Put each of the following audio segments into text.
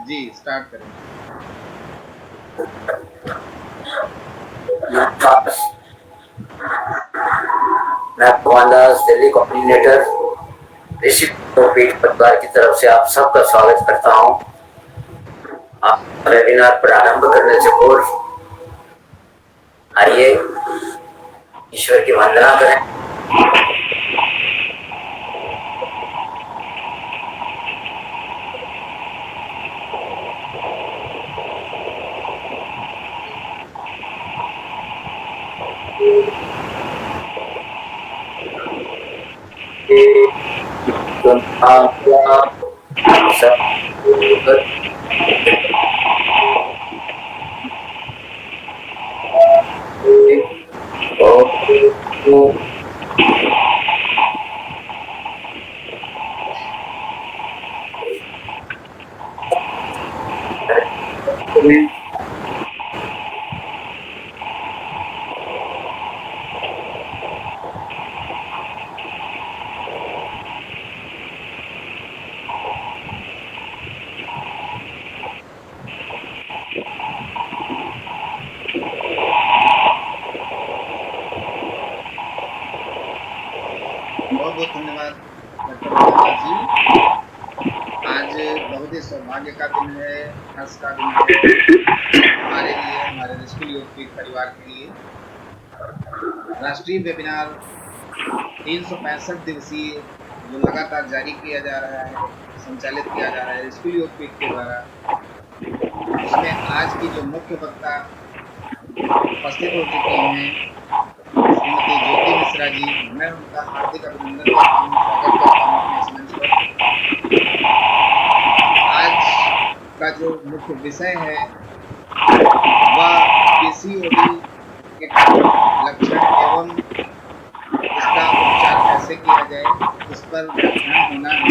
जी start करें। मैं भगवान दास दिल्ली कोऑर्डिनेटर ऋषि पीठ परिवार की तरफ से आप सबका स्वागत करता हूं। आप वेबिनार प्रारंभ करने से पूर्व आइए ईश्वर की वंदना करें। बहुत बहुत धन्यवाद डॉक्टर भगवान जी। आज बहुत ही सौभाग्य का दिन है, हर्ष का दिन है हमारे लिए, हमारे रेस्क्यू योग पीठ परिवार के लिए। राष्ट्रीय वेबिनार 365 दिवसीय जो लगातार जारी किया जा रहा है, संचालित किया जा रहा है रेस्क्यू योग पीठ के द्वारा, उसमें आज की जो मुख्य वक्ता उपस्थित हो चुकी हैं श्रीमती ज्योति मिश्रा जी, मैं उनका हार्दिक अभिनंदन करता हूँ, स्वागत करता हूँ अपने इस मंच पर। आज का जो मुख्य विषय है वह पीसीओडी के लक्षण एवं इसका उपचार कैसे किया जाए, इस पर व्याख्यान होना है।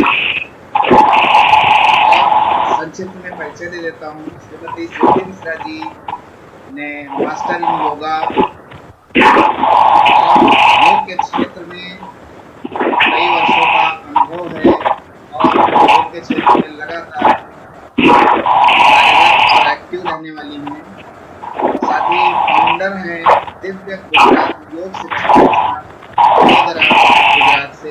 और संक्षिप्त में परिचय दे देता हूँ। श्रीमती ज्योति मिश्रा जी ने मास्टर इन योगा योग के क्षेत्र में कई वर्षों का अनुभव है और योग के क्षेत्र में लगातार कार्यरत और एक्टिव रहने वाली हैं। साथ ही फाउंडर हैं दिव्य गुजरात योग शिक्षा संस्थान गुजरात से।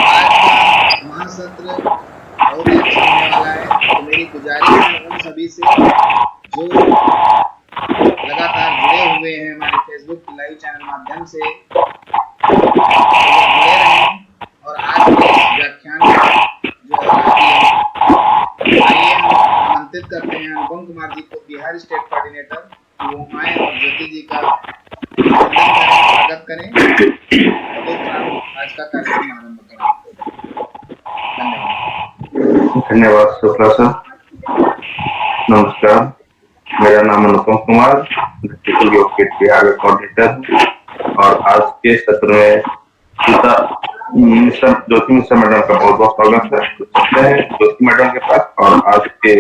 आज का महासत्र बहुत ही अच्छा होने वाला है, तो मेरी गुजारिश है उन सभी से जो लगातार जुड़े हुए हैं हमारे फेसबुक लाइव चैनल माध्यम से, जुड़े रहें और आज के व्याख्यान जो आइए हम आमंत्रित करते हैं अनुपम कुमार जी को, बिहार स्टेट कोऑर्डिनेटर, कि वो आए और ज्योति जी का स्वागत करें और आज का कार्यक्रम आरंभ करें। धन्यवाद शुक्ला सर। नमस्कार, मेरा नाम अनुपम कुमार, योग पीठ बिहार कोऑर्डिनेटर, और आज के सत्र में ज्योति मिश्रा मैडम का बहुत बहुत स्वागत है। तो चलते हैं ज्योति मैडम के पास और आज के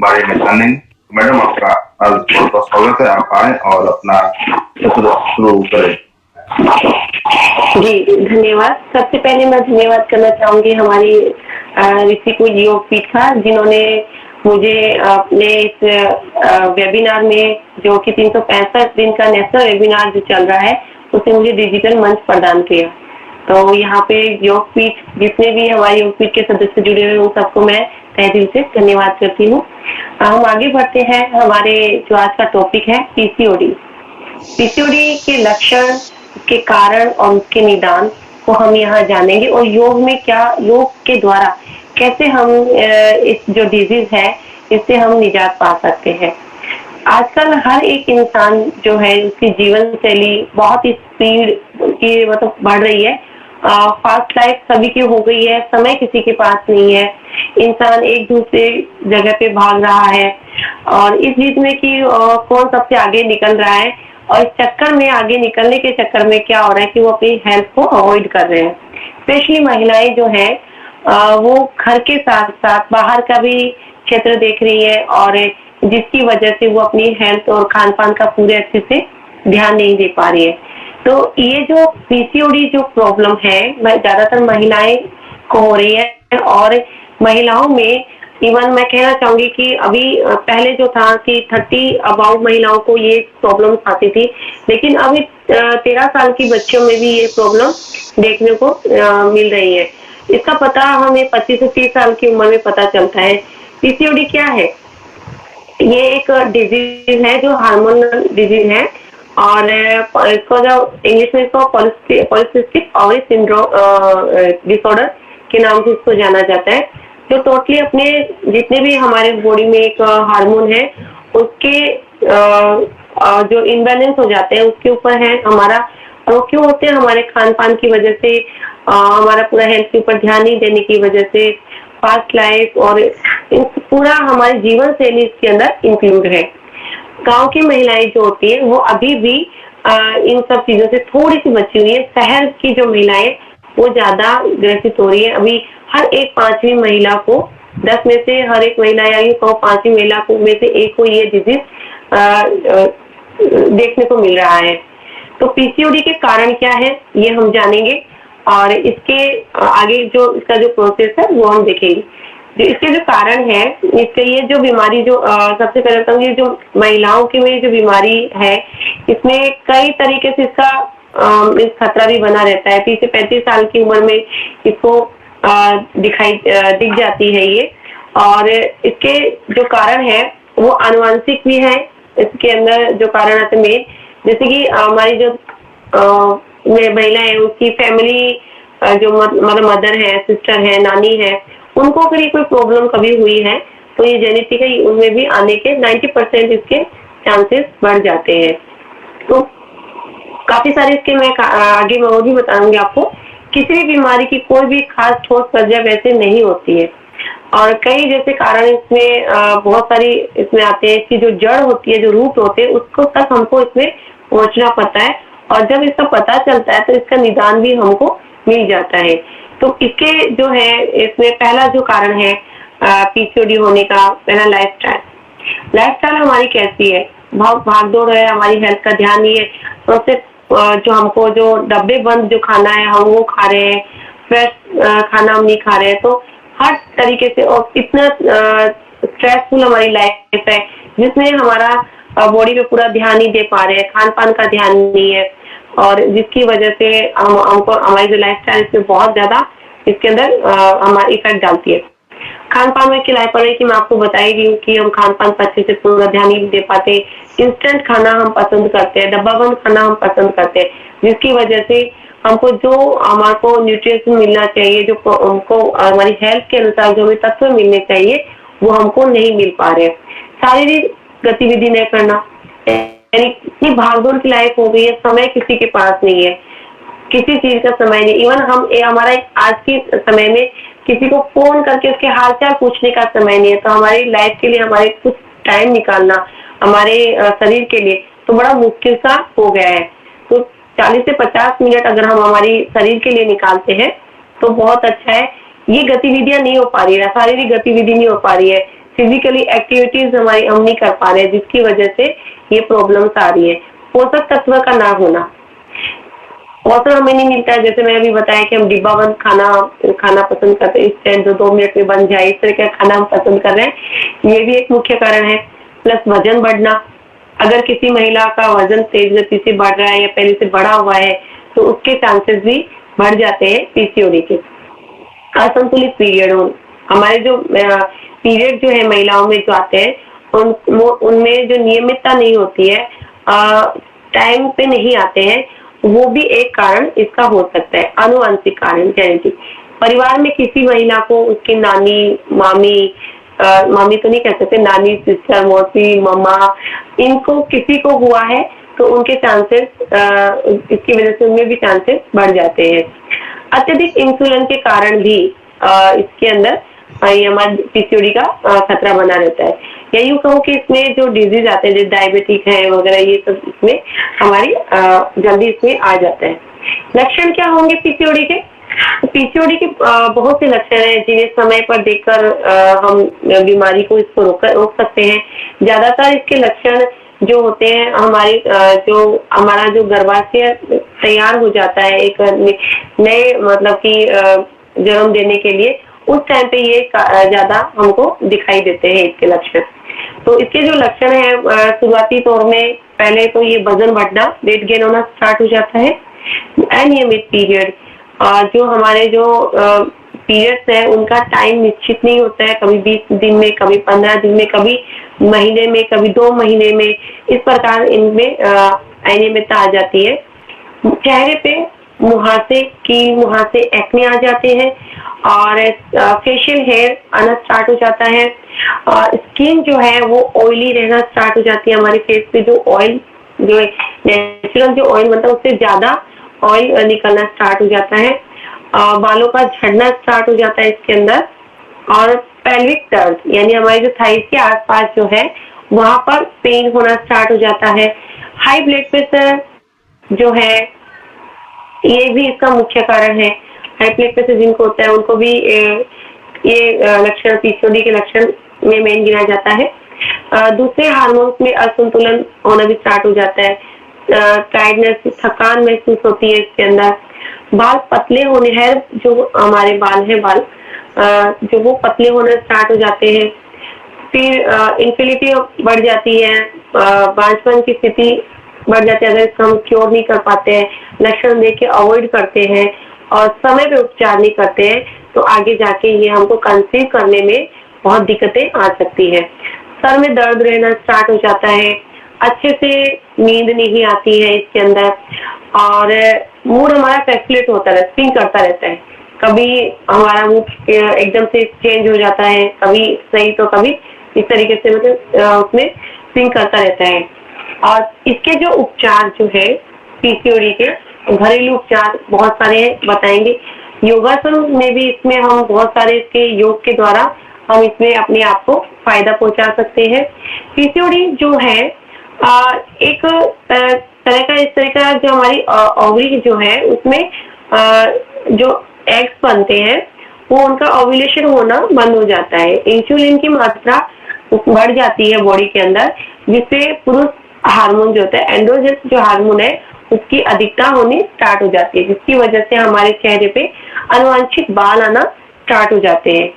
बारे में जानेंगे। मैडम आपका आज बहुत बहुत स्वागत है, आप आए और अपना सत्र शुरू करें। जी धन्यवाद। सबसे पहले मैं धन्यवाद करना चाहूंगी हमारी ऋषि योग पीठ का, जिन्होंने मुझे अपने इस वेबिनार में, जो कि 365 दिन का नेशनल वेबिनार जो चल रहा है, उसे मुझे डिजिटल मंच प्रदान किया। तो यहाँ पे योग पीठ जितने भी हमारे योग पीठ के सदस्य जुड़े हुए, उन सबको मैं तहे दिल से धन्यवाद करती हूँ। हम आगे बढ़ते हैं। हमारे जो आज का टॉपिक है पीसीओडी के लक्षण, उसके कारण और उसके निदान को हम यहाँ जानेंगे, और योग में क्या, योग के द्वारा कैसे हम इस जो डिजीज है इससे हम निजात पा सकते हैं। आजकल हर एक इंसान जो है, उसकी जीवन शैली बहुत ही स्पीड की मतलब बढ़ रही है। फास्ट लाइफ सभी की हो गई है, समय किसी के पास नहीं है, इंसान एक दूसरे जगह पे भाग रहा है और इस जीत में कि कौन सबसे आगे निकल रहा है, और इस चक्कर में, आगे निकलने के चक्कर में क्या हो रहा है कि वो अपनी हेल्थ को अवॉइड कर रहे हैं। स्पेशली महिलाएं जो है वो घर के साथ साथ बाहर का भी क्षेत्र देख रही है और जिसकी वजह से वो अपनी हेल्थ और खान पान का पूरे अच्छे से ध्यान नहीं दे पा रही है। तो ये जो पीसीओडी जो प्रॉब्लम है ज्यादातर महिलाएं को हो रही है, और महिलाओं में इवन मैं कहना चाहूंगी कि अभी पहले जो था कि 30 अबाउट महिलाओं को ये प्रॉब्लम आती थी, लेकिन अभी 13 साल की बच्चियों में भी ये प्रॉब्लम देखने को मिल रही है। इसका पता हमें 25 से 30 साल की उम्र में पता चलता है। पीसीओडी क्या है? ये एक डिजीज है जो हार्मोनल डिजीज है, और इसको जो इंग्लिश में इसको पॉलिसिस्टिक ओवरी सिंड्रोम डिसऑर्डर के नाम से इसको जाना जाता है, जो टोटली अपने जितने भी हमारे बॉडी में एक हार्मोन है उसके जो इम्बैलेंस हो जाते हैं उसके ऊपर है हमारा। और वो क्यों होते हैं? हमारे खान पान की वजह से, हमारा पूरा हेल्थ के ऊपर ध्यान नहीं देने की वजह से, फास्ट लाइफ और पूरा हमारी जीवन शैली इसके अंदर इंक्लूड है। गांव की महिलाएं जो होती है वो अभी भी इन सब चीजों से थोड़ी सी बची हुई है। शहर की जो महिलाएं वो ज्यादा ग्रसित हो रही है। अभी हर एक 5वीं महिला को, 10 में से हर एक महिला या यूं कहो 5वीं महिला को में से एक को ये डिजीज देखने को मिल रहा है। तो पीसीओडी के कारण क्या है ये हम जानेंगे, और इसके आगे जो इसका जो प्रोसेस है वो हम देखेंगे। जो इसके जो कारण है, इसके ये जो बीमारी जो सबसे पहले तो ये जो महिलाओं के में जो बीमारी है इसमें कई तरीके से इसका खतरा भी बना रहता है। 30 से 35 साल की उम्र में इसको दिख जाती है ये। और इसके जो कारण है वो आनुवंशिक भी है। इसके अंदर जो कारण आते हैं जैसे कि हमारी जो महिला है उसकी फैमिली जो मतलब मदर है, सिस्टर है, नानी है, उनको अगर ये कोई प्रॉब्लम कभी हुई है तो ये जेनेटिक है, उनमें भी आने के 90% इसके चांसेस बढ़ जाते हैं। तो काफी सारे इसके मैं आगे मैं और भी बताऊंगी आपको। किसी भी बीमारी की कोई भी खास ठोस वजह वैसे नहीं होती है, और कई जैसे कारण इसमें बहुत सारी इसमें आते हैं। इसकी जो जड़ होती है, जो रूट होते हैं, उसको तक हमको इसमें पहुंचना पड़ता है, और जब इसका पता चलता है तो इसका निदान भी हमको मिल जाता है। तो इसके जो है इसमें पहला जो कारण है पीसीओडी होने का, पहला लाइफस्टाइल हमारी कैसी है? बहुत भागदौड़ है, हमारी हेल्थ का ध्यान नहीं है, तो उससे जो हमको जो डब्बे बंद जो खाना है हम वो खा रहे हैं, फ्रेश खाना हम नहीं खा रहे हैं। तो हर तरीके से, और इतना स्ट्रेसफुल हमारी लाइफ है जिसमें हमारा बॉडी पे पूरा ध्यान नहीं दे पा रहे हैं, खान पान का ध्यान नहीं है, और जिसकी वजह से हमको हमारी जो लाइफस्टाइल इसमें बहुत ज्यादा इसके अंदर हमारी इफेक्ट डालती है। खान पान में की लापरवाही की मैं आपको बताई रही हूँ कि हम खान पान पर अच्छे से पूरा ध्यान नहीं दे पाते। इंस्टेंट खाना हम पसंद करते हैं, डब्बा बंद खाना हम पसंद करते हैं, जिसकी वजह से हमको जो हमारे को न्यूट्रिशन मिलना चाहिए, जो हमको हमारी हेल्थ के अनुसार जो हमें तत्व मिलने चाहिए वो हमको नहीं मिल पा रहे। शारीरिक गतिविधि नहीं करना, यानी इतनी भागदौड़ की लाइफ हो गई है, समय किसी के पास नहीं है, किसी चीज का समय नहीं। इवन हम हमारा आज के समय में किसी को फोन करके उसके हालचाल पूछने का समय नहीं है। तो हमारी लाइफ के लिए हमारे कुछ टाइम निकालना हमारे शरीर के लिए तो बड़ा मुश्किल सा हो गया है। तो 40 से 50 मिनट अगर हम हमारी शरीर के लिए निकालते हैं तो बहुत अच्छा है। ये गतिविधियां नहीं हो पा रही है, शारीरिक गतिविधि नहीं हो पा रही है, फिजिकली एक्टिविटीज हमारी हम नहीं कर पा रहे हैं, जिसकी वजह से ये प्रॉब्लम्स आ रही है। पोषक तत्व का ना होना, पोषण हमें नहीं मिलता है। जैसे मैं अभी बताया कि हम डिब्बा बंद खाना पसंद करते हैं, इंस्टेंट जो 2 मिनट में बन जाए, इस तरह का खाना हम पसंद कर रहे हैं, ये भी एक मुख्य कारण है। प्लस वजन बढ़ना, अगर किसी महिला का वजन तेज गति से बढ़ रहा है या पहले से बढ़ा हुआ है तो उसके चांसेस भी बढ़ जाते हैं पीसीओडी के। असंतुलित पीरियड, हमारे जो पीरियड जो है महिलाओं में जो आते हैं उनमें जो नियमितता नहीं होती है, टाइम पे नहीं आते हैं, वो भी एक कारण इसका हो सकता है। आनुवंशिक कारण, जेनेटिक। परिवार में किसी महिला को उसकी नानी, मामी तो नहीं कह सकते, नानी, सिस्टर, मौसी, मम्मा, इनको किसी को हुआ है तो उनके चांसेस इसकी वजह से उनमें भी चांसेस बढ़ जाते हैं। अत्यधिक इंसुलिन के कारण भी इसके अंदर ये हमारे पीसीओडी का खतरा बना रहता है। या यूं कहूँ कि इसमें जो डिजीज आते हैं, जैसे डायबिटिक है वगैरह, ये सब इसमें हमारी जल्दी इसमें आ जाता है। लक्षण क्या होंगे पीसीओडी के? पीसीओडी के बहुत से लक्षण हैं जिन्हें समय पर देखकर हम बीमारी को इसको रोक सकते हैं। ज्यादातर इसके लक्षण जो होते हैं जो हमारा जो गर्भाशय तैयार हो जाता है एक नए मतलब कि जन्म देने के लिए, उस टाइम पे ये ज्यादा हमको दिखाई देते हैं इसके लक्षण। तो इसके जो लक्षण है शुरुआती तौर में पहले तो ये वजन बढ़ना, वेट गेन होना स्टार्ट हो जाता है। अनियमित पीरियड, जो हमारे जो पीरियड्स है उनका टाइम निश्चित नहीं होता है, कभी 20 दिन में, कभी 15 दिन में, कभी महीने में, कभी 2 महीने में, इस प्रकार इनमें अनियमितता आ जाती है। चेहरे पे मुहासे एक्ने आ जाते हैं और फेशियल हेयर आना स्टार्ट हो जाता है। स्किन जो है वो ऑयली रहना स्टार्ट हो जाती है, हमारे फेस पे जो ऑयल जो नेचुरल जो ऑयल बनता है उससे ज्यादा ऑयल निकलना स्टार्ट हो जाता है। बालों का झड़ना स्टार्ट हो जाता है इसके अंदर। और पेल्विक दर्द यानी हमारे जो थाइस के आसपास जो है वहां पर पेन होना स्टार्ट हो जाता है। हाई ब्लड प्रेशर जो है ये भी इसका मुख्य कारण है। हाई ब्लड प्रेशर जिनको होता है उनको भी ये लक्षण पीसीओडी के लक्षण में मेन गिना जाता है। दूसरे हार्मोन्स में असंतुलन होना भी स्टार्ट हो जाता है। टायर्डनेस, थकान महसूस होती है इसके अंदर। बाल पतले होने, हेयर जो हमारे बाल है जो वो पतले होना स्टार्ट हो जाते हैं। फिर इनफिनिटी बढ़ जाती है, बांझपन की स्थिति बढ़ जाती है अगर इसका हम क्योर नहीं कर पाते हैं, लक्षण देख के अवॉइड करते हैं और समय पे उपचार नहीं करते हैं तो आगे जाके ये हमको कंसीव करने में बहुत दिक्कतें आ सकती है। सर में दर्द रहना स्टार्ट हो जाता है, अच्छे से नींद नहीं आती है इसके अंदर और मूड हमारा फ्लक्चुएट होता है, स्विंग करता रहता है। कभी हमारा मूड एकदम से चेंज हो जाता है, कभी सही तो कभी इस तरीके से मतलब उसमें स्विंग करता रहता है। और इसके जो उपचार जो है पीसीओडी के घरेलू उपचार बहुत सारे बताएंगे। योगासन में भी इसमें हम बहुत सारे इसके योग के द्वारा हम इसमें अपने आप को फायदा पहुंचा सकते हैं। पीसीओडी जो है एक तरह का इस तरह का जो हमारी ओवरी जो है उसमें जो एग्स बनते हैं वो उनका ओव्यूलेशन होना बंद हो जाता है। इंसुलिन की मात्रा बढ़ जाती है बॉडी के अंदर, जिससे पुरुष हार्मोन जो होता है एंड्रोजन जो हार्मोन है उसकी अधिकता होनी स्टार्ट हो जाती है, जिसकी वजह से हमारे चेहरे पे अनवांछित बाल आना स्टार्ट हो जाते हैं।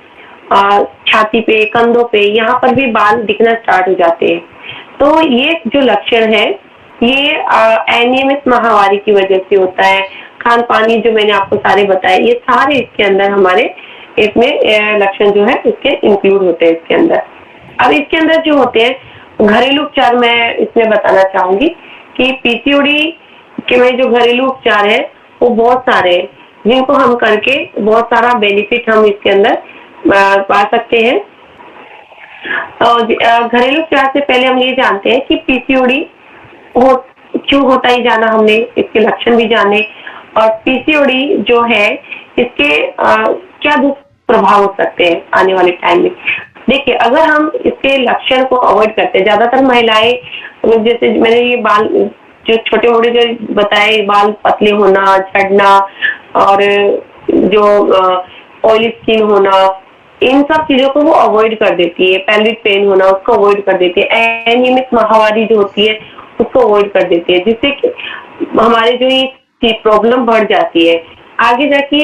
छाती पे, कंधों पे, यहाँ पर भी बाल दिखना स्टार्ट हो जाते हैं। तो ये जो लक्षण है ये अनियमित माहवारी की वजह से होता है। खान पानी जो मैंने आपको सारे बताए ये सारे इसके अंदर हमारे इसमें लक्षण जो है इसके इंक्लूड होते हैं इसके अंदर। अब इसके अंदर जो होते हैं घरेलू उपचार मैं इसमें बताना चाहूंगी कि पीसीओडी के में जो घरेलू उपचार है वो बहुत सारे हैं जिनको हम करके बहुत सारा बेनिफिट हम इसके अंदर पा सकते हैं। घरेलू उपचार से पहले हम ये जानते हैं कि पीसीओडी क्यों होता ही जाना, हमने इसके लक्षण भी जाने और पीसीओडी जो है इसके क्या दुष्प्रभाव हो सकते हैं आने वाले टाइम में। देखिए अगर हम इसके लक्षण को अवॉइड करते हैं, ज्यादातर महिलाएं जैसे मैंने ये बाल जो छोटे मोटे जो बताए, बाल पतले होना, झड़ना और जो ऑयली स्किन होना, इन सब चीजों को वो अवॉइड कर देती है। पेल्विक पेन होना उसको अवॉइड कर देती है। अनियमित माहवारी जो होती है उसको अवॉइड कर देती है, जिससे कि हमारे जो ये प्रॉब्लम बढ़ जाती है आगे जाके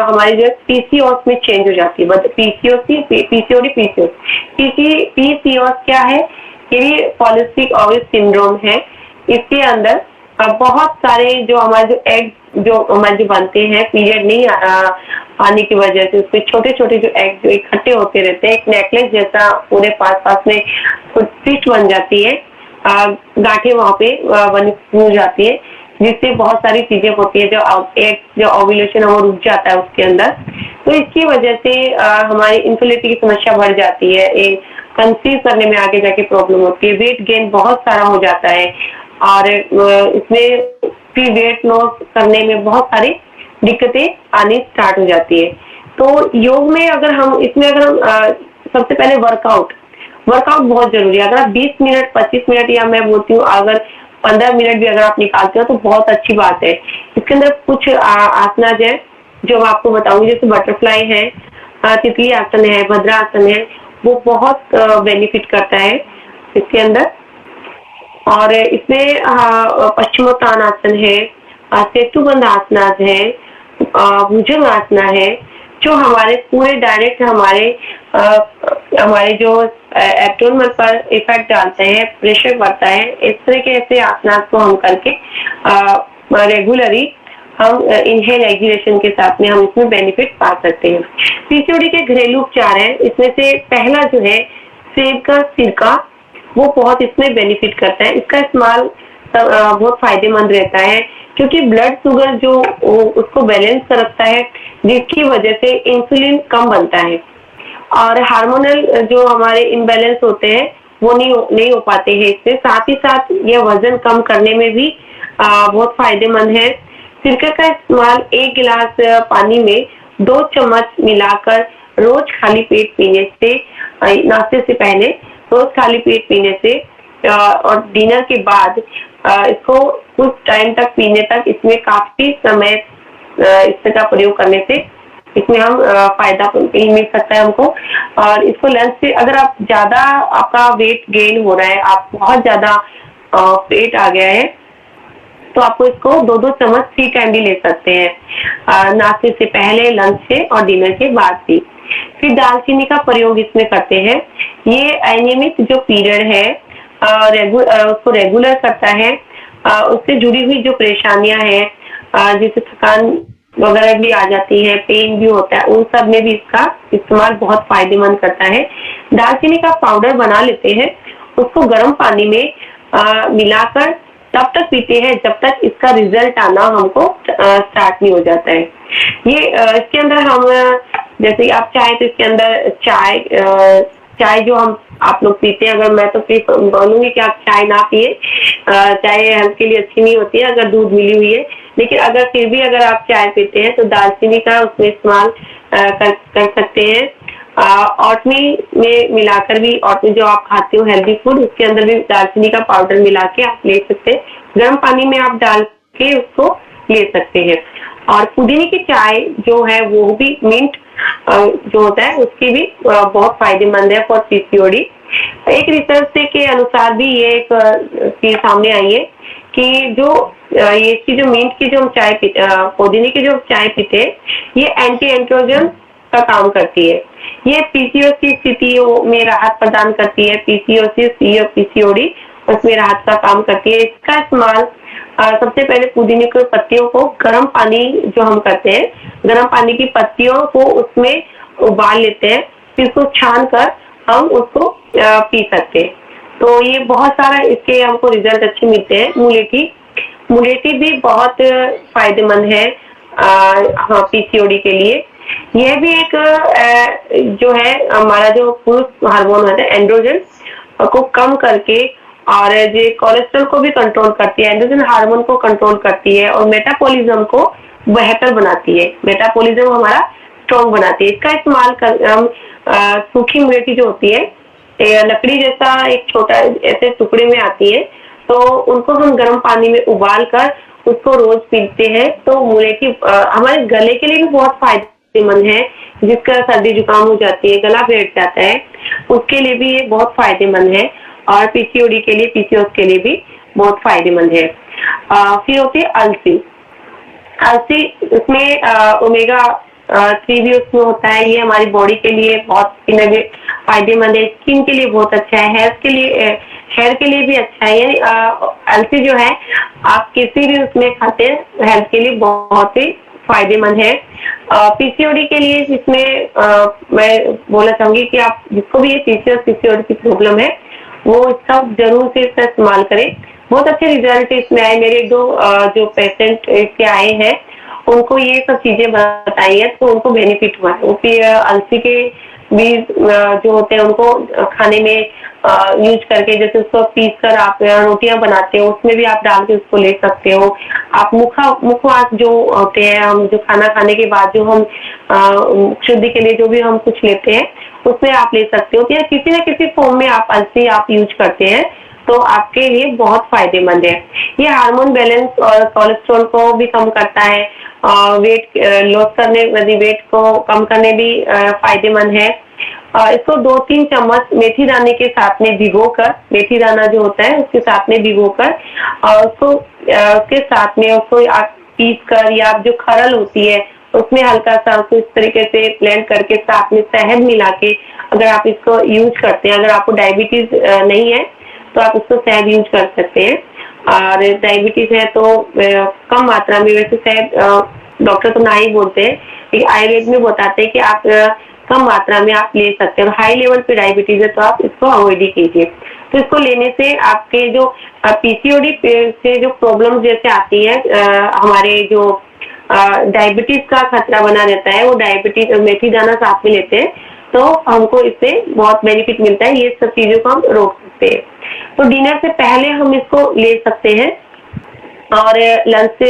हमारी जो पीसीओएस में चेंज हो जाती है। पीसीओएस क्या है? ये पॉलिसिस्टिक ओवरी सिंड्रोम है। इसके अंदर बहुत सारे जो हमारे जो एग जो हमारे जो बनते हैं पीरियड नहीं आने की वजह से उसमें छोटे छोटे जो एग जो इकट्ठे होते रहते हैं, एक नेकलेस जैसा पूरे पास में कुछ सिस्ट बन जाती है, गांठें वहां पे हो जाती है, जिससे बहुत सारी चीजें होती है जो ओव्यूलेशन वो रुक जाता है उसके अंदर। तो इसकी वजह से हमारी इनफर्टिलिटी की समस्या बढ़ जाती है, कंसीव करने में आगे जाके प्रॉब्लम होती है, वेट गेन बहुत सारा हो जाता है और इसमें फिर वेट लॉस करने में बहुत सारी दिक्कतें आनी स्टार्ट हो जाती है। तो योग में अगर हम सबसे पहले वर्कआउट बहुत जरूरी है। अगर आप 20 मिनट 25 मिनट या मैं बोलती हूँ अगर 15 मिनट भी अगर आप निकालते हो तो बहुत अच्छी बात है। इसके अंदर कुछ आसना है जो मैं आपको बताऊंगी, जैसे बटरफ्लाई है, तितली आसन है, भद्रासन है, वो बहुत बेनिफिट करता है इसके अंदर। और इसमें पश्चिमोत्तानासन है, सेतुबंध आसना है, भुजंग आसना है, जो हमारे पूरे डायरेक्ट हमारे जो एब्डोमेन पर इफेक्ट डालते हैं, प्रेशर बढ़ता है। इस तरह के ऐसे आसना को हम करके रेगुलरली हम इनहेल एक्सहेलेशन के साथ में हम इसमें बेनिफिट पा सकते हैं। पीसीओडी के घरेलू उपचार हैं, इसमें से पहला जो है सेब का सिरका, वो बहुत इसमें बेनिफिट करता है। इसका इस्तेमाल बहुत फायदेमंद रहता है, क्योंकि ब्लड शुगर जो उसको बैलेंस रखता है, जिसकी वजह से इंसुलिन कम बनता है और हार्मोनल जो हमारे इम्बैलेंस होते हैं वो नहीं हो पाते हैं इससे। साथ ही साथ यह वजन कम करने में भी बहुत फायदेमंद है। सिरके का इस्तेमाल 1 गिलास पानी में 2 चम्मच मिलाकर रोज खाली पेट पीने से, नाश्ते से पहले रोज खाली पेट पीने से और डिनर के बाद इसको कुछ टाइम तक पीने तक, इसमें काफी समय इसका प्रयोग करने से इसमें हम फायदा मिल सकता है हमको। और इसको लंच से, अगर आप ज्यादा आपका वेट गेन हो रहा है, आप बहुत ज्यादा पेट आ गया है, तो आपको इसको 2-2 चम्मच 3 टाइम भी ले सकते हैं, नाश्ते से पहले, लंच से और डिनर के बाद भी। फिर दालचीनी का प्रयोग इसमें करते हैं। ये अनियमित जो पीरियड है उसको रेगुलर करता है। उससे जुड़ी हुई जो परेशानियां हैं, जैसे थकान वगैरह भी आ जाती है, पेन भी होता है, उन सब में भी इसका इस्तेमाल बहुत फायदेमंद करता है। दालचीनी का पाउडर बना लेते हैं, उसको गर्म पानी में मिलाकर तब तक पीते हैं जब तक इसका रिजल्ट आना हमको स्टार्ट नहीं हो जाता है। ये इसके अंदर हम, जैसे आप चाहे तो इसके अंदर चाय जो आप लोग पीते हैं, अगर मैं तो प्लीज बोलूंगी कि आप चाय ना पिए, चाय हेल्थ के लिए अच्छी नहीं होती है अगर दूध मिली हुई है। लेकिन अगर फिर भी अगर आप चाय पीते हैं तो दालचीनी का उसमें इस्तेमाल कर सकते हैं। ऑटमी में मिलाकर भी, ऑटमी जो आप खाते हो हेल्दी फूड, उसके अंदर भी दालचीनी का पाउडर मिला के आप ले सकते हैं। गर्म पानी में आप डाल के उसको ले सकते हैं। और पुदीने की चाय जो है वो भी मिंट जो होता है उसकी भी बहुत फायदेमंद है फॉर पीसीओडी। एक रिसर्च के अनुसार भी ये एक चीज सामने आई है कि जो मिंट की जो हम चाय पीते, पुदीने की जो चाय पीते हैं, ये एंटी एंड्रोजन का काम करती है। ये पीसीओएस की स्थितियों में राहत प्रदान करती है। पीसीओएस और पीसीओडी उसमें राहत का काम करती है। इसका इस्तेमाल सबसे पहले पुदीने के पत्तियों को गर्म पानी जो हम करते हैं, गर्म पानी की पत्तियों को उसमें उबाल लेते हैं, फिर उसको छान कर हम उसको पी सकते हैं। तो ये बहुत सारा इसके हमको रिजल्ट अच्छे मिलते हैं। मुलेठी भी बहुत फायदेमंद है पीसीओडी के लिए। यह भी एक जो है हमारा जो पुरुष हार्मोन होता है एंड्रोजन को कम करके, और जो कोलेस्ट्रॉल को भी कंट्रोल करती है, एंड्रोजन हार्मोन को कंट्रोल करती है और मेटाबॉलिज्म को बेहतर बनाती है, मेटाबॉलिज्म हमारा स्ट्रॉन्ग बनाती है। इसका इस्तेमाल हम सूखी मुलेठी जो होती है, लकड़ी जैसा एक छोटा ऐसे टुकड़े में आती है, तो उनको हम गर्म पानी में उबाल कर उसको रोज पीते हैं। तो मुलेठी हमारे गले के लिए भी बहुत फायदेमंद है, जिसका सर्दी जुकाम हो जाती है, गला बैठ जाता है, उसके लिए भी ये बहुत फायदेमंद है। और पीसीओडी के लिए, पीसीओएस के लिए भी बहुत फायदेमंद है। फिर होती है अलसी। उसमें ओमेगा 3 भी उसमें होता है। ये हमारी बॉडी के लिए बहुत फायदेमंद है, स्किन के लिए बहुत अच्छा है, हेयर के लिए भी अच्छा है। यानी अलसी जो है आप किसी भी उसमें खाते हैं, हेल्थ के लिए बहुत ही फायदेमंद है। पीसीओडी के लिए इसमें मैं बोलना चाहूंगी कि आप जिसको भी ये पीसीओडी की प्रॉब्लम है वो इसका जरूर से इसका इस्तेमाल करें। बहुत अच्छे रिजल्ट इसमें आए। मेरे 2 जो पेशेंट इसके आए हैं उनको ये सब चीजें बताई है, तो उनको बेनिफिट हुआ है। वो फिर अलसी के बीज जो होते हैं उनको खाने में यूज करके, जैसे उसको पीस कर आप रोटियां बनाते हो उसमें भी आप डाल के उसको ले सकते हो। आप मुखवास जो होते हैं, हम जो खाना खाने के बाद जो हम शुद्धि के लिए जो भी हम कुछ लेते हैं उसमें आप ले सकते हो। या किसी न किसी फॉर्म में आप अलसी आप यूज करते हैं तो आपके लिए बहुत फायदेमंद है। ये हार्मोन बैलेंस और कोलेस्ट्रॉल को भी कम करता है, वेट लॉस करने, वेट को कम करने भी फायदेमंद है। इसको 2-3 चम्मच मेथी दाने के साथ में भिगोकर, मेथी दाना जो होता है उसके साथ में भिगोकर और उसको उसके साथ में उसको पीस कर या जो खरल होती है उसमें हल्का सा उसको इस तरीके से ब्लेंड करके साथ में शहद मिला के अगर आप इसको यूज करते हैं, अगर आपको डायबिटीज नहीं है तो आप उसको शहद यूज कर सकते हैं। और डायबिटीज है तो कम मात्रा में, वैसे शहद डॉक्टर तो ना ही बोलते हैं, लेकिन आयुर्वेद में बताते हैं कि आप कम मात्रा में आप ले सकते हैं। हाई लेवल पे डायबिटीज है तो आप इसको अवॉइड ही कीजिए। तो इसको लेने से आपके जो पीसीओडी से जो प्रॉब्लम जैसे आती है, हमारे जो डायबिटीज का खतरा बना रहता है, वो डायबिटीज मेथी दाना साथ में लेते हैं तो हमको इससे बहुत बेनिफिट मिलता है। ये सब चीजों को हम रोक सकते हैं। तो डिनर से पहले हम इसको ले सकते हैं और लंच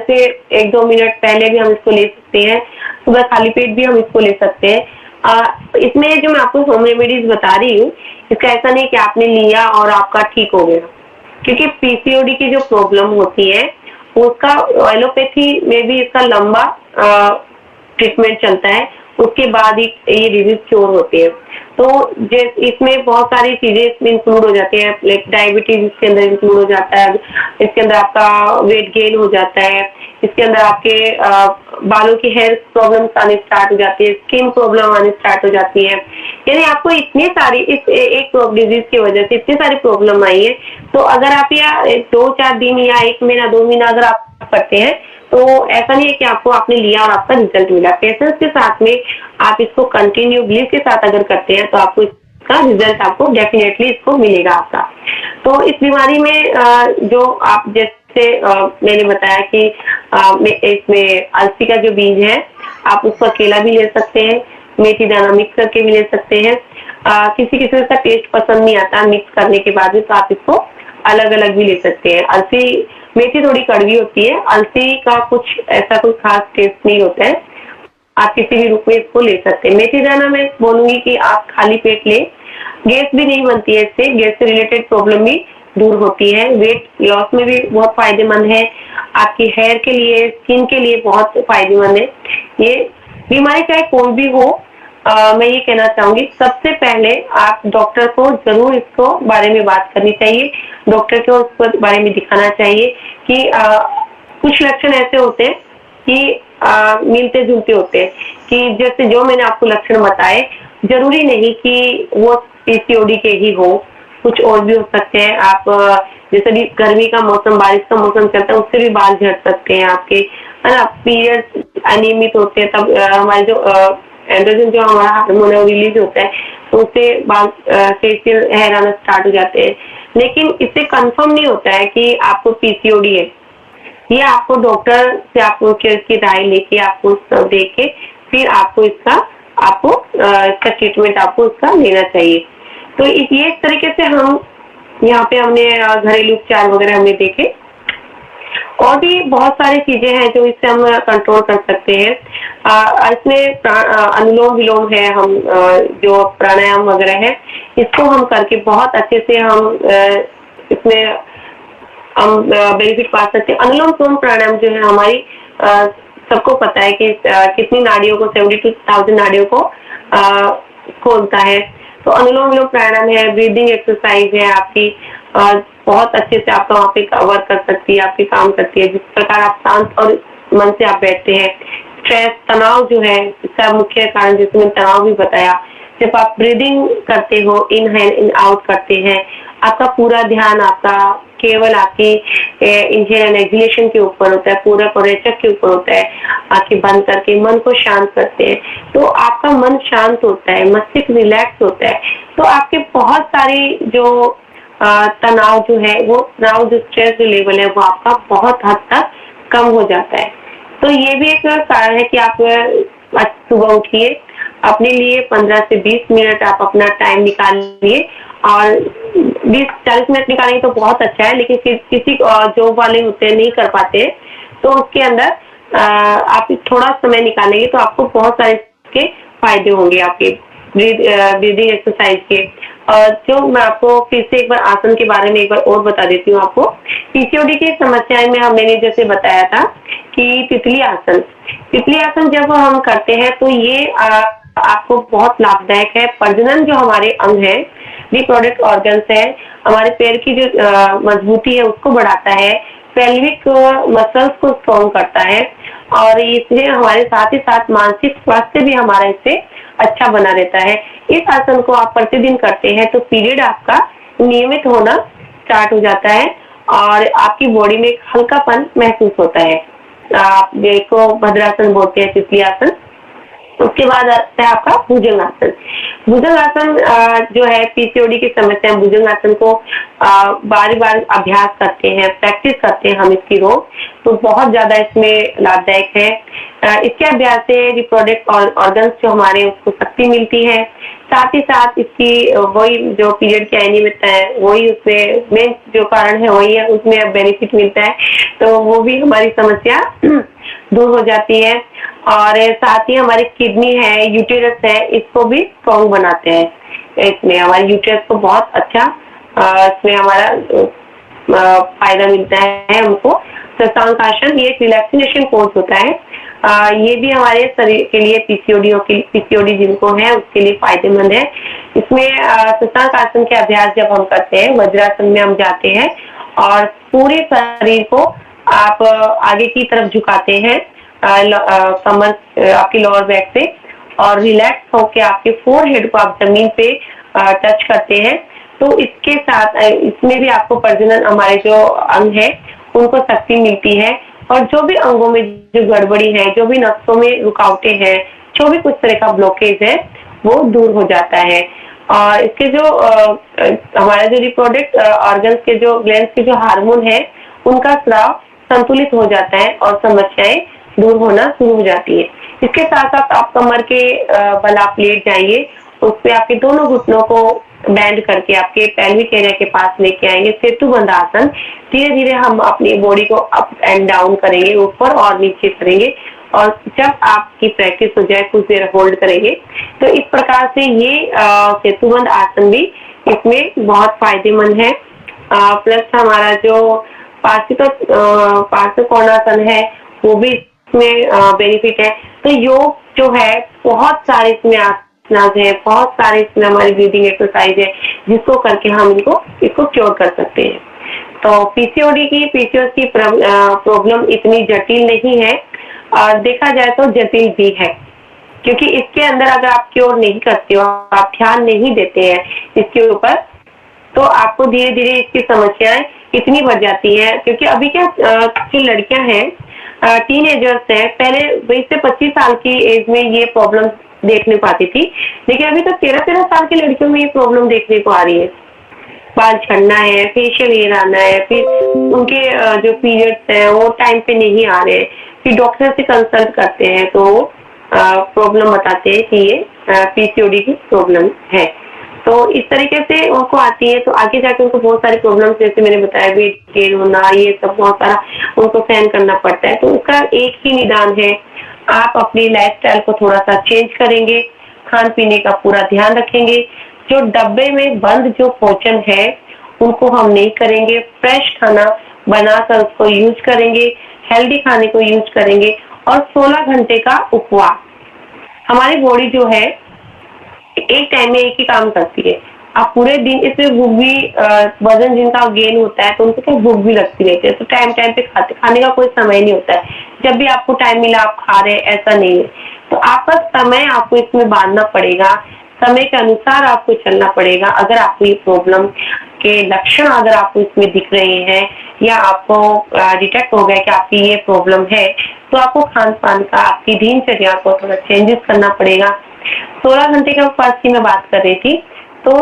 से 1-2 मिनट पहले भी हम इसको ले सकते हैं। सुबह खाली पेट भी हम इसको ले सकते हैं। इसमें जो मैं आपको होम रेमेडीज बता रही हूँ, इसका ऐसा नहीं कि आपने लिया और आपका ठीक हो गया, क्योंकि पीसीओडी की जो प्रॉब्लम होती है उसका एलोपैथी में भी इसका लंबा ट्रीटमेंट चलता है, उसके बाद ही ये डिजीज क्योर होती है। तो इसमें बहुत सारी चीजें इसमें इंक्लूड हो जाती है, लाइक डायबिटीज इसके अंदर इंक्लूड हो जाता है, इसके अंदर आपका वेट गेन हो जाता है, इसके अंदर आपके बालों की हेयर प्रॉब्लम्स आने स्टार्ट हो जाती है, स्किन प्रॉब्लम आने स्टार्ट हो जाती है। यानी आपको इतनी सारी इस एक डिजीज की वजह से इतनी सारी प्रॉब्लम आई है, तो अगर आप या 2-4 दिन या 1 महीना 2 महीना अगर आप करते हैं तो ऐसा नहीं है कि आपने लिया और आपका रिजल्ट मिला। पेशेंस के साथ में आप इसको कंटिन्यू बिलीव के साथ अगर करते हैं तो आपको इसका रिजल्ट आपको डेफिनेटली इसको मिलेगा आपका। तो इस बीमारी में जो आप जैसे मैंने बताया कि इसमें अलसी का जो बीज है आप उसको अकेला भी ले सकते हैं, मेथी दाना मिक्स करके भी ले सकते हैं। किसी किसी का टेस्ट पसंद नहीं आता मिक्स करने के बाद भी, तो आप इसको अलग अलग भी ले सकते हैं। अलसी मेथी थोड़ी कड़वी होती है, अलसी का कुछ ऐसा कोई खास टेस्ट नहीं होता है, आप किसी भी रूप में इसको ले सकते हैं। मेथी दाना मैं बोलूंगी कि आप खाली पेट लें, गैस भी नहीं बनती है इससे, गैस से रिलेटेड प्रॉब्लम भी दूर होती है, वेट लॉस में भी बहुत फायदेमंद है, आपकी हेयर के लिए, स्किन के लिए बहुत फायदेमंद है। ये बीमारी चाहे कोई भी हो, मैं ये कहना चाहूंगी सबसे पहले आप डॉक्टर को जरूर इसको बारे में बात करनी चाहिए, डॉक्टर को उसको बारे में दिखाना चाहिए कि कुछ लक्षण ऐसे होते हैं कि मिलते जुलते होते हैं, कि जैसे जो मैंने आपको लक्षण बताए जरूरी नहीं कि वो पीसीओडी के ही हो, कुछ और भी हो सकते हैं। आप जैसे भी गर्मी का मौसम, बारिश का मौसम चलता है, उससे भी बाल झड़ सकते हैं आपके, है ना। पीरियड्स अनियमित होते हैं तब हमारे जो एंड्रोजन जो हमारा हार्मोन है वो रिलीज होता है, तो उससे बाल फेशियल हेयर आना स्टार्ट हो जाते हैं। लेकिन इससे कंफर्म नहीं होता है कि आपको पीसीओडी है। ये आपको डॉक्टर से आपको इसकी राय लेके, आपको देख के फिर आपको इसका ट्रीटमेंट आपको इसका लेना चाहिए। तो ये इस तरीके से हम यहाँ पे हमने घरेलू उपचार वगैरह हमने देखे, और भी बहुत सारी चीजें हैं जो इससे हम कंट्रोल कर सकते हैं। इसमें अनुलोम विलोम है, हम जो प्राणायाम वगैरह है इसको हम करके बहुत अच्छे से हम इसमें हम बेनिफिट पा सकते हैं। अनुलोम विलोम प्राणायाम जो है हमारी सबको पता है कि कितनी नाड़ियों को 72,000 नाड़ियों को खोलता है। तो अनुलोम विलोम प्राणायाम है, ब्रीदिंग एक्सरसाइज है आपकी, बहुत अच्छे से आपका वहाँ पे कवर कर सकती है, आपके काम करती है। जिस प्रकार आप शांत और मन से आप बैठते हैं, स्ट्रेस तनाव जो है इसका मुख्य कारण जैसे मैंने तनाव भी बताया, जब आप ब्रीदिंग करते हो, इनहेल इन आउट करते हैं, आपका पूरा ध्यान आपका केवल आपकी इनहेल एंड एक्सहेलेशन के ऊपर होता है, पूरा रेचक के ऊपर होता है। आंखें बंद करके मन को शांत करते हैं तो आपका मन शांत होता है, मस्तिष्क रिलैक्स होता है, तो आपके बहुत सारी जो तनाव जो है वो तनाव जो स्ट्रेस जो लेवल है वो आपका बहुत हद तक कम हो जाता है। तो ये भी एक कारण है कि आप सुबह उठिए, अपने लिए 15 से 20 मिनट आप अपना टाइम निकालिए, और 20-40 मिनट निकालेंगे तो बहुत अच्छा है, लेकिन किसी जॉब वाले होते हैं नहीं कर पाते हैं, तो उसके अंदर आप थोड़ा समय निकालेंगे तो आपको बहुत सारे के फायदे होंगे आपके ब्रीदिंग एक्सरसाइज के। और जो मैं आपको फिर से एक बार आसन के बारे में एक बार और बता देती हूँ आपको। पीसीओडी की समस्याएं में मैंने जैसे बताया था कि तितली आसन, तितली आसन जब हम करते हैं तो ये आपको बहुत लाभदायक है। प्रजनन जो हमारे अंग है, रिप्रोडक्ट ऑर्गन्स है, हमारे पैर की जो मजबूती है उसको बढ़ाता है, पेल्विक मसल्स को स्ट्रॉन्ग करता है और इसलिए हमारे साथ ही साथ मानसिक स्वास्थ्य भी हमारा इससे अच्छा बना रहता है। इस आसन को आप प्रतिदिन करते हैं तो पीरियड आपका नियमित होना स्टार्ट हो जाता है और आपकी बॉडी में एक हल्कापन महसूस होता है। आप देखो भद्रासन बोलते हैं, तितली आसन। उसके बाद आता है आपका भुजंगासन। भुजंगासन जो है पीसीओडी की समस्या, भुजंगासन को बार बार अभ्यास करते हैं, प्रैक्टिस करते हैं हम इसकी रोज, तो बहुत ज्यादा इसमें लाभदायक है। इसके अभ्यास से रिप्रोडक्ट ऑर्गन्स जो हमारे उसको शक्ति मिलती है, साथ ही साथ इसकी वही जो पीरियड की अनियमितता है वही उसमें मेन जो कारण है वही है, उसमें बेनिफिट मिलता है, तो वो भी हमारी समस्या दूर हो जाती है। और साथ ही हमारी किडनी है, यूटेरस है, इसको भी स्ट्रॉन्ग बनाते हैं। इसमें हमारे यूटेरस को बहुत अच्छा इसमें हमारा फायदा मिलता है हमको। शशांक आसन ये एक रिलैक्सेशन पोज होता है, ये भी हमारे शरीर के लिए पीसीओडी जिनको है उसके लिए फायदेमंद है। इसमें शशांक आसन के अभ्यास जब हम करते हैं, वज्रासन में हम जाते हैं और पूरे शरीर को आप आगे की तरफ झुकाते हैं, कमर आपकी लोअर बैक से, और रिलैक्स होकर आपके फोरहेड को आप जमीन पे टच करते हैं। तो इसके साथ इसमें भी आपको प्रजनन, हमारे जो अंग है उनको शक्ति मिलती है और जो भी अंगों में जो गड़बड़ी है, जो भी नसों में रुकावटें हैं, जो भी कुछ तरह का ब्लॉकेज है वो दूर हो जाता है। और इसके जो हमारा जो रिप्रोडक्ट ऑर्गन्स के जो ग्लैंड्स के जो हार्मोन है उनका स्राव संतुलित हो जाता है और समस्याएं दूर होना शुरू हो जाती है। इसके साथ साथ आप कमर के बल आप लेट जाइए, उस पे आपके दोनों घुटनों को बैंड करके आपके पेल्विक एरिया के पास लेके आएंगे, सेतुबंध आसन। धीरे धीरे हम अपनी बॉडी को अप एंड डाउन करेंगे, ऊपर और नीचे करेंगे, और जब आपकी प्रैक्टिस हो जाए कुछ देर होल्ड करेंगे। तो इस प्रकार से ये सेतुबंध आसन भी इसमें बहुत फायदेमंद है। प्लस हमारा जो पार्श्वकोणासन है वो भी इसमें बेनिफिट है। तो योग जो है बहुत सारे इसमें आसन है, बहुत सारे इसमें हमारी ब्रीदिंग एक्सरसाइज है जिसको करके हम इसको क्योर कर सकते हैं। तो पीसीओडी की प्रॉब्लम इतनी जटिल नहीं है और देखा जाए तो जटिल भी है, क्योंकि इसके अंदर अगर आप क्योर नहीं करते हो, आप ध्यान नहीं देते हैं इसके ऊपर, तो आपको धीरे धीरे इसकी समस्याएं इतनी बढ़ जाती है। क्योंकि अभी क्या जो लड़कियां हैं, टीनेजर्स हैं, पहले 20 से 25 साल की एज में ये प्रॉब्लम देखने पाती थी, लेकिन अभी तो 13-13 साल की लड़कियों में ये प्रॉब्लम देखने को आ रही है। बाल झड़ना है, फेशियल हेयर आना है, फिर उनके जो पीरियड्स हैं वो टाइम पे नहीं आ रहे हैं, फिर डॉक्टर से कंसल्ट करते हैं तो प्रॉब्लम बताते हैं कि ये पीसीओडी की प्रॉब्लम है। तो इस तरीके से उनको आती है, तो आगे जाकर उनको बहुत सारी प्रॉब्लम्स, जैसे मैंने बताया वेट गेन होना, ये सब बहुत सारा उनको सहन करना पड़ता है। तो उसका एक ही निदान है, आप अपनी लाइफस्टाइल को थोड़ा सा चेंज करेंगे, खान पीने का पूरा ध्यान रखेंगे, जो डब्बे में बंद जो भोजन है उनको हम नहीं करेंगे, फ्रेश खाना बनाकर उसको यूज करेंगे, हेल्दी खाने को यूज करेंगे, और 16 घंटे का उपवास। हमारी बॉडी जो है एक टाइम में एक ही काम करती है। आप पूरे दिन इसमें भूख भी, वजन जिनका गेन होता है तो उनको क्या भूख भी लगती रहती है, तो टाइम टाइम पे खाने का कोई समय नहीं होता है, जब भी आपको टाइम मिला आप खा रहे हैं, ऐसा नहीं है। तो आपका समय आपको इसमें बांधना पड़ेगा, समय के अनुसार आपको चलना पड़ेगा। अगर आपको ये प्रॉब्लम के लक्षण अगर आपको इसमें दिख रहे हैं या आपको डिटेक्ट हो गया कि आपकी ये प्रॉब्लम है, तो आपको खान पान का, आपकी दिनचर्या को थोड़ा चेंजेस करना पड़ेगा। 16 घंटे का उपवास की मैं बात कर रही थी, तो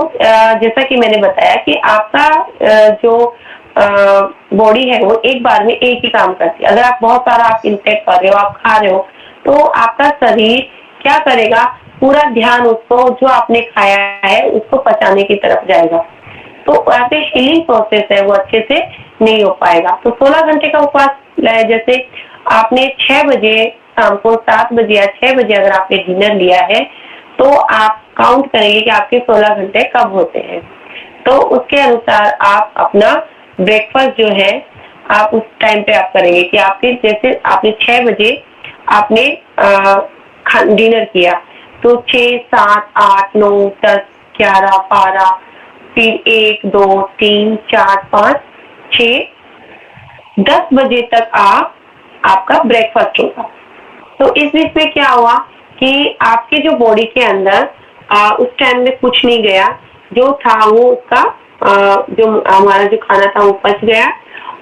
जैसा कि मैंने बताया कि आपका जो बॉडी है वो एक बार में एक ही काम करती है। अगर आप बहुत सारा आप इंटेक कर रहे हो, आप खा रहे हो, तो आपका शरीर क्या करेगा, पूरा ध्यान उसको जो आपने खाया है उसको पचाने की तरफ जाएगा, तो आपके हीलिंग प्रोसेस है वो अच्छे से नहीं हो पाएगा। तो 16 घंटे का उपवास, जैसे आपने 6 बजे शाम को, 7 बजे या 6 बजे अगर आपने डिनर लिया है, तो आप काउंट करेंगे कि आपके 16 घंटे कब होते हैं। तो उसके अनुसार आप अपना ब्रेकफास्ट जो है आप उस टाइम पे आप करेंगे कि आपके जैसे आपने 6 बजे आपने डिनर किया, तो 6, 7, 8, 9, 10, 11, 12, फिर 1, 2, 3, 4, 5, 6, 10 बजे तक आपका ब्रेकफास्ट होगा। तो इस बीच में क्या हुआ कि आपके जो बॉडी के अंदर उस टाइम में कुछ नहीं गया, जो था वो उसका जो हमारा जो खाना था वो पच गया,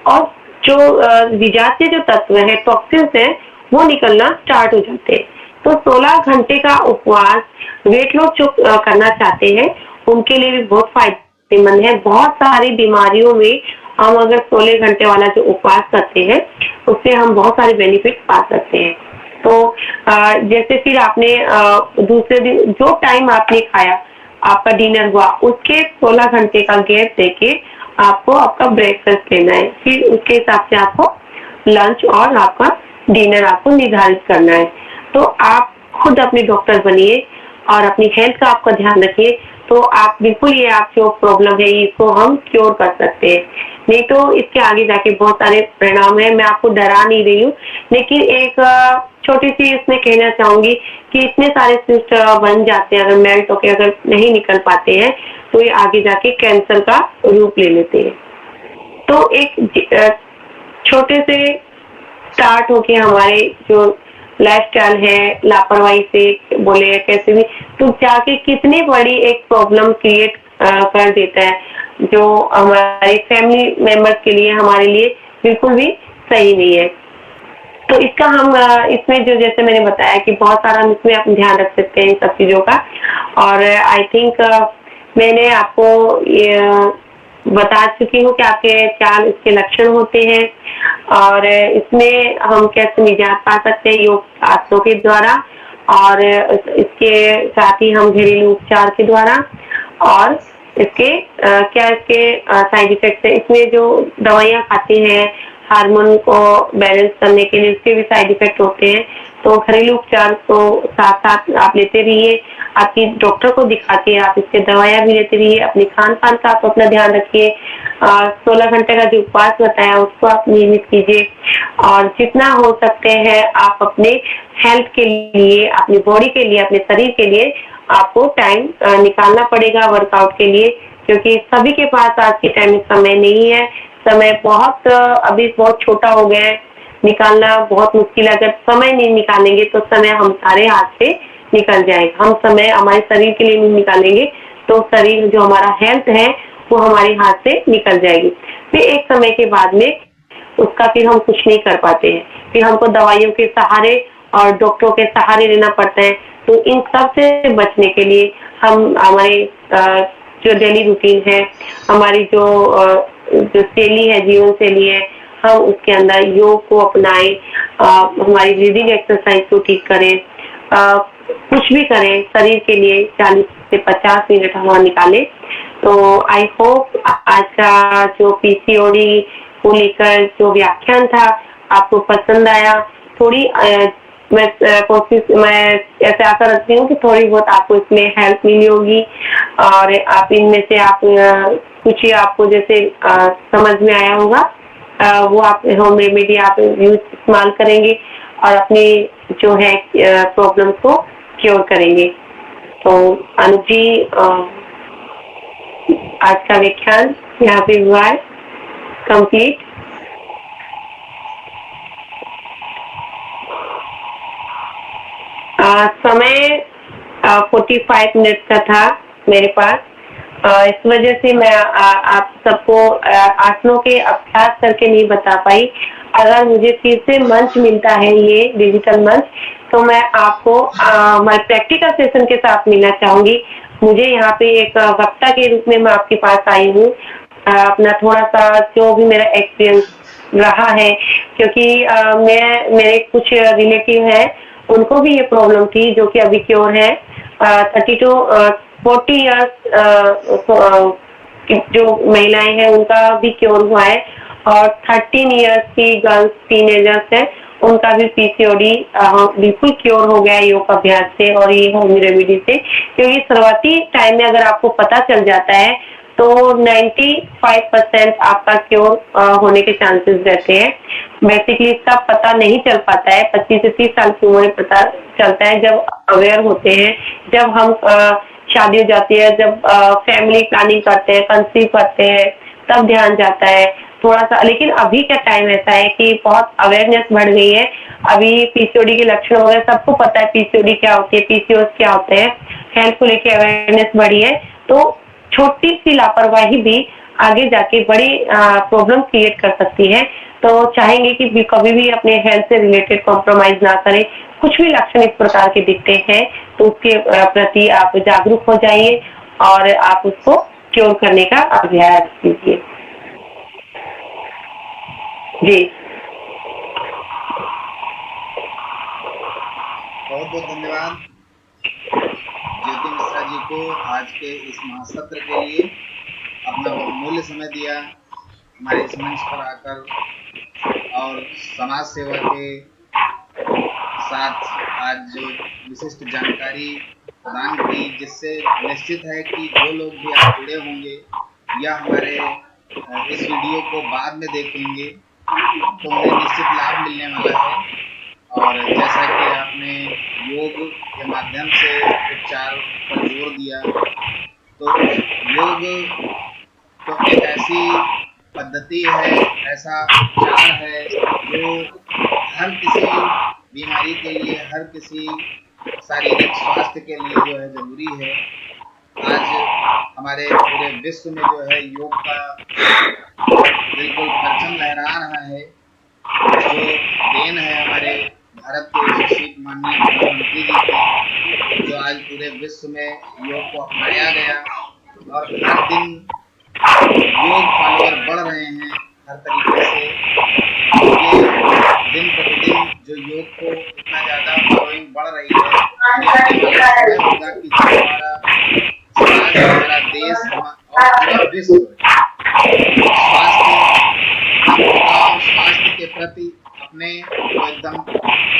और जो विजातीय जो तत्व है, टॉक्सिन्स है, वो निकलना स्टार्ट हो जाते हैं। तो 16 घंटे का उपवास वेट लॉस जो करना चाहते हैं उनके लिए भी बहुत फायदेमंद है। बहुत सारी बीमारियों में हम अगर 16 घंटे वाला जो उपवास करते हैं उससे हम बहुत सारे बेनिफिट पा सकते हैं। तो जैसे फिर आपने दूसरे दिन जो टाइम आपने खाया, आपका डिनर हुआ, उसके 16 घंटे का गैप देके आपको आपका ब्रेकफास्ट लेना है। फिर उसके हिसाब से आपको लंच और आपका डिनर आपको निर्धारित करना है। तो आप खुद अपने डॉक्टर बनिए और अपनी हेल्थ का आपका ध्यान रखिए, तो आप बिल्कुल ये आप जो प्रॉब्लम है इसको हम क्योर कर सकते हैं। नहीं तो इसके आगे जाके बहुत सारे परिणाम है। मैं आपको डरा नहीं रही हूँ, लेकिन एक छोटी सी इसमें कहना चाहूंगी कि इतने सारे सिस्ट बन जाते हैं, अगर मेल्ट होके अगर नहीं निकल पाते हैं तो ये आगे जाके कैंसर का रूप ले लेते हैं। तो एक छोटे से स्टार्ट होके हमारे जो लाइफस्टाइल है लापरवाही से बोले कैसे भी, तो जाके कितनी बड़ी एक प्रॉब्लम क्रिएट कर देता है, जो हमारे फैमिली मेंबर्स के लिए हमारे लिए बिल्कुल भी सही नहीं है। तो इसका हम इसमें जो जैसे मैंने बताया कि बहुत सारा इसमें आप ध्यान रख सकते हैं इन सब चीजों का। और आई थिंक मैंने आपको बता चुकी हूँ कि आपके क्या इसके लक्षण होते हैं और इसमें हम कैसे निजात पा सकते हैं योग आसनों के द्वारा, और इसके साथ ही हम घरेलू उपचार के द्वारा, और इसके क्या इसके साइड इफेक्ट्स है। इसमें जो दवाइयाँ खाते हैं हार्मोन को बैलेंस करने के लिए, उसके भी साइड इफेक्ट होते हैं। तो घरेलू उपचार को साथ साथ आप लेते रहिए, आपकी डॉक्टर को दिखा के आप इसके दवाइयाँ भी लेते रहिए। अपने खान पान का आप अपना ध्यान रखिए। 16 घंटे का जो उपवास बताया उसको आप नियमित कीजिए, और जितना हो सकते हैं आप अपने हेल्थ के लिए, अपनी बॉडी के लिए, अपने शरीर के लिए आपको टाइम निकालना पड़ेगा वर्कआउट के लिए, क्योंकि सभी के पास आज के टाइम में समय नहीं है। समय बहुत अभी बहुत छोटा हो गया है, निकालना बहुत मुश्किल है। अगर समय नहीं निकालेंगे तो समय हम सारे हाथ से निकल जाएगा। हम समय हमारे शरीर के लिए नहीं निकालेंगे तो शरीर जो हमारा हेल्थ है वो हमारे हाथ से निकल जाएगी। फिर एक समय के बाद में उसका फिर हम कुछ नहीं कर पाते हैं, फिर हमको दवाइयों के सहारे और डॉक्टरों के सहारे लेना पड़ता है। तो इन सब से बचने के लिए हम हमारे जो डेली रूटीन है, हमारी जो शैली है, जीवन शैली है, हम उसके अंदर योग को अपनाएं, हमारी ब्रीदिंग एक्सरसाइज को ठीक करें, कुछ भी करें शरीर के लिए 40 से 50 मिनट हम निकालें। तो आई होप आज का जो पीसीओडी को लेकर जो व्याख्यान था आपको पसंद आया। थोड़ी मैं ऐसे आशा रखती हूँ कि थोड़ी बहुत आपको इसमें हेल्प मिली होगी, और आप इनमें से आप कुछ ही आपको जैसे समझ में आया होगा वो आप होम रेमेडी आप यूज इस्तेमाल करेंगे और अपनी जो है प्रॉब्लम को क्योर करेंगे। तो अनुज जी आज का व्याख्यान यहाँ पे हुआ है कंप्लीट। समय 45 मिनट का था मेरे पास। इस वजह से मैं आप सबको आसनों के अभ्यास करके नहीं बता पाई। अगर मुझे फिर से मंच मिलता है ये डिजिटल मंच, तो मैं आपको हमारे प्रैक्टिकल सेशन के साथ मिलना चाहूंगी। मुझे यहाँ पे एक वक्ता के रूप में मैं आपके पास आई हूँ, अपना थोड़ा सा जो भी मेरा एक्सपीरियंस रहा है, क्योंकि मेरे कुछ रिलेटिव हैं उनको भी ये प्रॉब्लम थी जो कि अभी क्योर है। 30 to 40 इयर्स जो महिलाएं हैं उनका भी क्योर हुआ है, और 13 इयर्स की गर्ल्स टीनेजर्स है उनका भी पीसीओडी बिल्कुल क्योर हो गया योग अभ्यास से और ये होम रेमेडी से। क्योंकि शुरुआती टाइम में अगर आपको पता चल जाता है तो 95% आपका क्योर होने के चांसेस रहते हैं। बेसिकली इसका पता नहीं चल पाता है, 25 से 30 साल की उम्र में पता चलता है, जब अवेयर होते हैं, जब हम शादी हो जाती है, जब फैमिली प्लानिंग करते हैं, कंसीव करते हैं, तब ध्यान जाता है थोड़ा सा। लेकिन अभी का टाइम ऐसा है कि बहुत अवेयरनेस बढ़ गई है। अभी पीसीओडी के लक्षण वगैरह सबको पता है, पीसीओडी क्या होती है, पीसीओएस क्या होते हैं, हेल्थ को लेकर अवेयरनेस बढ़ी है। तो छोटी सी लापरवाही भी आगे जाके बड़ी प्रॉब्लम क्रिएट कर सकती है। तो चाहेंगे कि कभी भी अपने हेल्थ से रिलेटेड कॉम्प्रोमाइज ना करें। कुछ भी लक्षण इस प्रकार के दिखते हैं तो उसके प्रति आप जागरूक हो जाइए और आप उसको क्योर करने का अभ्यास कीजिए। जी बहुत बहुत धन्यवाद ज्योति मिश्रा जी को आज के इस महासत्र के लिए अपना बहुमूल्य समय दिया, हमारे इस मंच पर आकर और समाज सेवा के साथ आज जो विशिष्ट जानकारी प्रदान की, जिससे निश्चित है कि जो लोग भी आज जुड़े होंगे या हमारे इस वीडियो को बाद में देखेंगे तो उन्हें निश्चित लाभ मिलने वाला है। और जैसा कि आपने योग के माध्यम से उपचार पर जोर दिया, तो योग तो एक ऐसी पद्धति है, ऐसा उपचार है जो हर किसी बीमारी के लिए, हर किसी शारीरिक स्वास्थ्य के लिए जो है जरूरी है। आज हमारे पूरे विश्व में जो है योग का बिल्कुल परचम लहरा रहा है, जो देन है हमारे भारत के यशस्वी माननीय प्रधानमंत्री जी की, जो आज पूरे विश्व में योग को अपनाया गया और हर दिन योग फॉलोअर बढ़ रहे हैं हर तरीके से। ये दिन प्रतिदिन जो योग को इतना ज्यादा फॉलोइंग बढ़ रही है, ये होगा कि हमारा समाज, हमारा देश और पूरा विश्व स्वास्थ्य के प्रति अपने एकदम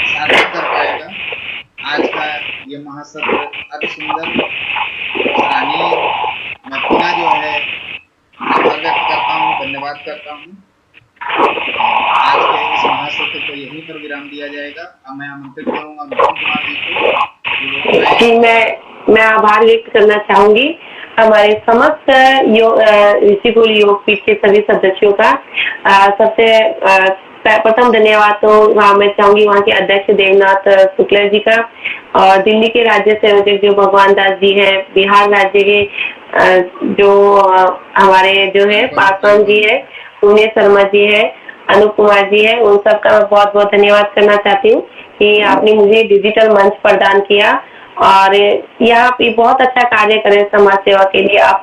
सार्थक कर पाएगा। आज का ये महासत्र अति सुंदर, सराहनीय। मैं पुनः जो है आभार व्यक्त करता हूँ, धन्यवाद करता हूँ। आज के इस महासत्र को यहीं पर विराम दिया जाएगा। अब मैं आमंत्रित करूँगा अनुपम कुमार जी को। मैं आभार व्यक्त करना चाहूंगी हमारे समस्त ऋषिकुल योग पीठ के सभी सदस्यों का। सबसे प्रथम धन्यवाद तो वहाँ मैं चाहूंगी वहाँ के अध्यक्ष देवनाथ शुक्ला जी का, और दिल्ली के राज्य संयोजक जो भगवान दास जी हैं, बिहार राज्य के जो हमारे जो है पासवान जी है, पुण्य शर्मा जी है, अनूप कुमार जी है, उन सबका मैं बहुत बहुत धन्यवाद करना चाहती हूँ कि आपने मुझे डिजिटल मंच प्रदान किया और यहाँ पे बहुत अच्छा कार्य करें समाज सेवा के लिए। आप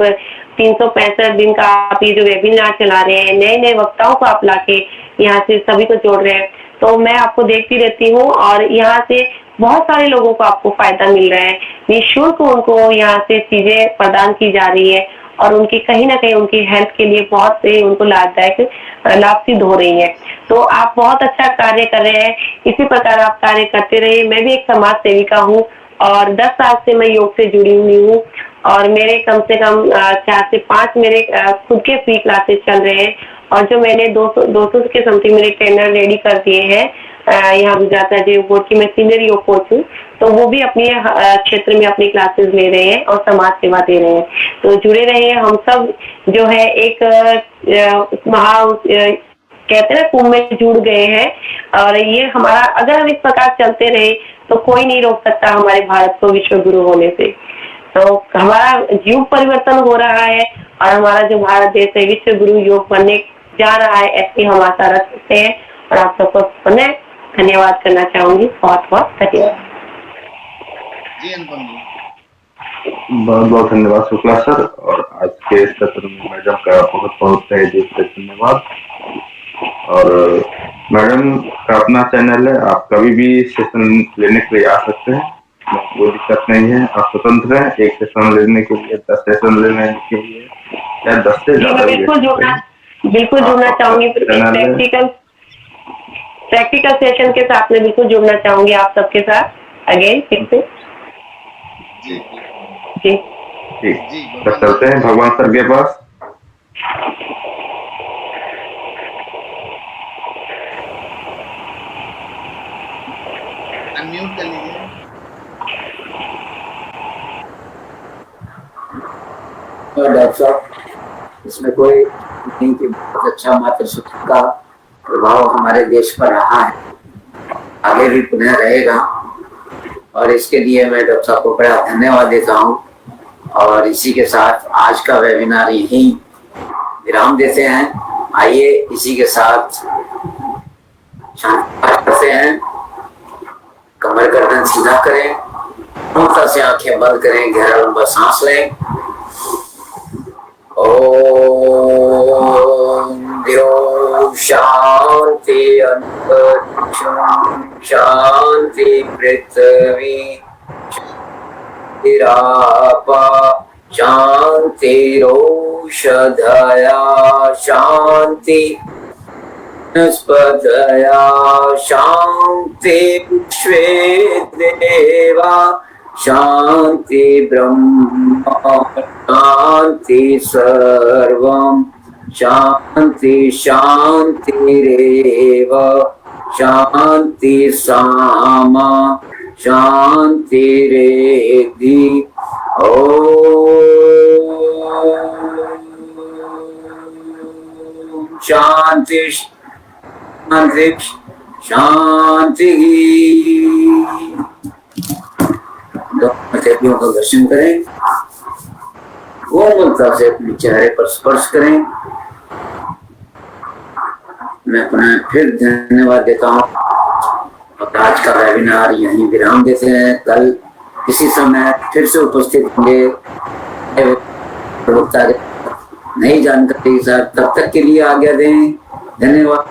365 दिन का आप ये जो वेबिनार चला रहे हैं, नए नए वक्ताओं को आप लाके यहाँ से सभी को जोड़ रहे हैं, तो मैं आपको देखती रहती हूँ और यहाँ से बहुत सारे लोगों को आपको फायदा मिल रहा है। निःशुल्क उनको यहाँ से चीजें प्रदान की जा रही है और उनकी कहीं ना कहीं उनकी हेल्थ के लिए बहुत से उनको लाभदायक लाभ सिद्ध हो रही है। तो आप बहुत अच्छा कार्य कर रहे हैं, इसी प्रकार आप कार्य करते रहिए। मैं भी एक समाज सेविका हूँ और 10 साल से मैं योग से जुड़ी हुई हूँ और मेरे कम से कम 4 से 5 मेरे खुद के फ्री क्लासेस चल रहे हैं और जो मैंने 200 के समथिंग मेरे ट्रेनर रेडी कर दिए हैं यहाँ गुजरात राज्य योग बोर्ड की। मैं सीनियर योग कोच हूँ, तो वो भी अपने क्षेत्र में अपनी क्लासेस ले रहे हैं और समाज सेवा दे रहे हैं। तो जुड़े रहिए। हम सब जो है एक कहते हैं ना कुंभ में जुड़ गए हैं और ये हमारा, अगर हम इस प्रकार चलते रहे तो कोई नहीं रोक सकता हमारे भारत को विश्व गुरु होने से। तो हमारा युग परिवर्तन हो रहा है और हमारा जो भारत देश है विश्व गुरु योग बनने जा रहा है, ऐसी हम आशा रख सकते हैं। और आप सबको पुनः धन्यवाद करना चाहूंगी। बहुत बहुत धन्यवाद जी। अनुपम जी बहुत बहुत धन्यवाद शुक्ला सर, और आज के सत्र में मैडम का बहुत बहुत तहे दिल से धन्यवाद। और मैडम का अपना चैनल है, आप कभी भी सेशन लेने के लिए आ सकते हैं, कोई दिक्कत नहीं है। आप स्वतंत्र हैं, एक सेशन लेने के लिए 10 सेशन लेने के लिए या 10 से ज्यादा। बिल्कुल जुड़ना चाहूंगी। प्रैक्टिकल प्रैक्टिकल सेशन के साथ में बिल्कुल जुड़ना चाहूंगी आप सबके साथ अगेन फिर से। जी जी ठीक, जी तो चलते हैं भगवान सर के पास। अनम्यूट कर लीजिए। डॉक्टर साहब, इसमें कोई नहीं कि बहुत अच्छा मातृशक्ति का प्रभाव हमारे देश पर रहा है, आगे भी पुनः रहेगा, और इसके लिए मैं डॉक्टर साहब को बड़ा धन्यवाद देता हूँ। और इसी के साथ आज का वेबिनार यहीं विराम देते हैं। आइए इसी के साथ शांति करते हैं, कमर गर्दन सीधा करें, पूर्णता से आंखें बंद करें, गहरा लंबा सांस लें। ओम द्यो शांति अंतरिक्षं शांति पृथ्वी शांतिरापा शांतिरोषधया शांति वनस्पतया शांति विश्वे देवा शांति ब्रह्म शांति सर्वं शांति शांतिरेव शांति सामा शांतिरेधि। ओम शांति शांति शांति। देवियों का दर्शन करें, कोमलता से अपने चेहरे पर स्पर्श करें। मैं पुनः फिर धन्यवाद देता हूँ और आज का वेबिनार यहीं विराम देते हैं। कल इसी समय फिर से उपस्थित होंगे नई जानकारी के साथ। तब तक के लिए आज्ञा दें। धन्यवाद।